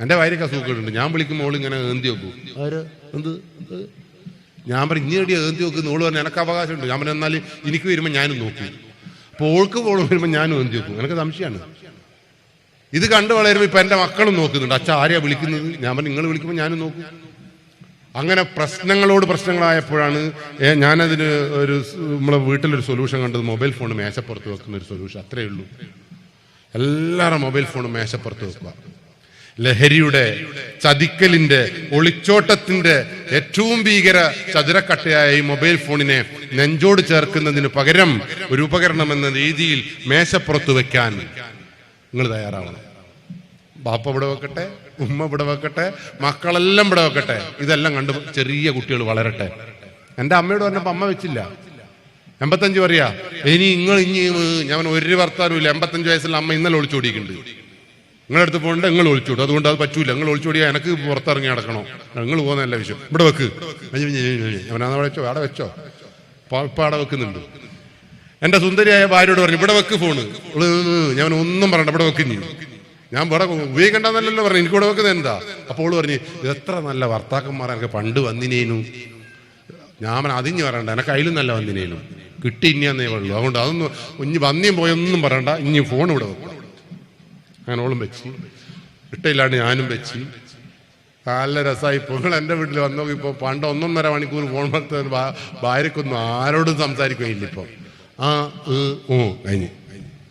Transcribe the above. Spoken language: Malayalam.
എൻ്റെ ഭാര്യയ്ക്ക് അസുഖമുണ്ട്. ഞാൻ വിളിക്കുമ്പോൾ ഓൾ ഇങ്ങനെ ഏന്തി വെക്കും. എന്ത് ഞാൻ പറയും ഇഞ്ഞേടി ഏന്തി വെക്കും. ഓള് പറഞ്ഞു എനിക്ക് അവകാശമുണ്ട്. ഞാൻ പറഞ്ഞു എന്നാൽ എനിക്ക് വരുമ്പോൾ ഞാനും നോക്കും. അപ്പോൾ ഓൾക്ക് ഓള് വരുമ്പോൾ ഞാനും ഏന്തി വെക്കും. എനിക്ക് സംശയമാണ്. ഇത് കണ്ടു വളരുമ്പോൾ ഇപ്പം എൻ്റെ മക്കളും നോക്കുന്നുണ്ട്. അച്ഛാ ആരെയാ വിളിക്കുന്നത്? ഞാൻ പറഞ്ഞു നിങ്ങൾ വിളിക്കുമ്പോൾ ഞാനും നോക്കും. അങ്ങനെ പ്രശ്നങ്ങളോട് പ്രശ്നങ്ങളായപ്പോഴാണ് ഞാനതിന് നമ്മളെ വീട്ടിലൊരു സൊല്യൂഷൻ കണ്ടത്. മൊബൈൽ ഫോൺ മേശപ്പുറത്ത് വെക്കുന്ന ഒരു സൊല്യൂഷൻ. അത്രയേ ഉള്ളൂ. എല്ലാവരും മൊബൈൽ ഫോൺ മേശപ്പുറത്ത് വെക്കുക. ലഹരിയുടെ, ചതിക്കലിന്റെ, ഒളിച്ചോട്ടത്തിന്റെ ഏറ്റവും ഭീകര ചതുരക്കട്ടയായ ഈ മൊബൈൽ ഫോണിനെ നെഞ്ചോട് ചേർക്കുന്നതിന് പകരം ഒരു ഉപകരണം എന്ന രീതിയിൽ മേശപ്പുറത്ത് വെക്കാൻ നിങ്ങൾ തയ്യാറാവണം. ബാപ്പ ഇവിടെ വെക്കട്ടെ, ഉമ്മ ഇവിടെ വെക്കട്ടെ, മക്കളെല്ലാം ഇവിടെ വെക്കട്ടെ. ഇതെല്ലാം കണ്ട് ചെറിയ കുട്ടികൾ വളരട്ടെ. എൻ്റെ അമ്മയോട് പറഞ്ഞപ്പോൾ അമ്മ വെച്ചില്ല. 85 പറയാ ഇനി ഞാൻ ഒരു വർത്താനും ഇല്ല. 85 വയസ്സുള്ള അമ്മ ഇന്നലെ ഒളിച്ചോടിക്കുന്നുണ്ട്. നിങ്ങളടുത്ത് പോകണ്ട, നിങ്ങൾ ഒളിച്ചോടും. അതുകൊണ്ട് അത് പറ്റൂല. നിങ്ങൾ ഒളിച്ചോടിയാൽ എനിക്ക് പുറത്തിറങ്ങി നടക്കണോ? നിങ്ങൾ പോകുന്നതല്ല വിഷയം. ഇവിടെ വെക്ക്. അവിടെ വെച്ചോ, അവിടെ വെച്ചോ. ഇപ്പം അവിടെ വെക്കുന്നുണ്ട്. എൻ്റെ സുന്ദരിയായ ഭാര്യയോട് പറഞ്ഞു ഇവിടെ വെക്ക് ഫോണ്. ഞാൻ ഒന്നും പറയണ്ട, ഇവിടെ വെക്കുന്നു. ഞാൻ ഇവിടെ ഉപയോഗിക്കണ്ടെന്നല്ലോ പറഞ്ഞു. എനിക്കിവിടെ വെക്കുന്നത് എന്താ? അപ്പോൾ ഓള് പറഞ്ഞു എത്ര നല്ല ഭർത്താക്കന്മാർ എനിക്ക് പണ്ട് വന്നിനേനു. ഞാൻ അതിഞ്ഞ് പറയണ്ട, എനിക്ക് അതിലും നല്ല വന്നിനേനു. കിട്ടി ഇനിയാന്നേ ഉള്ളൂ. അതുകൊണ്ട് അതൊന്നും ഇനി വന്നിയും പോയൊന്നും പറയണ്ട. ഇനി ഫോൺ ഇവിടെ വെക്കും. അങ്ങനെ ഓളും വെച്ച് ഇട്ടയില്ലാണ്ട് ഞാനും വെച്ച് നല്ല രസമായി. ഇപ്പോൾ നിങ്ങൾ എൻ്റെ വീട്ടിൽ വന്നു നോക്കി. ഇപ്പോൾ പണ്ട് 1.5 മണിക്കൂർ ഫോൺ വളർത്തുന്ന ഭാര്യക്കൊന്നും ആരോടും സംസാരിക്കുകയില്ല. ഇപ്പോൾ കഴിഞ്ഞ്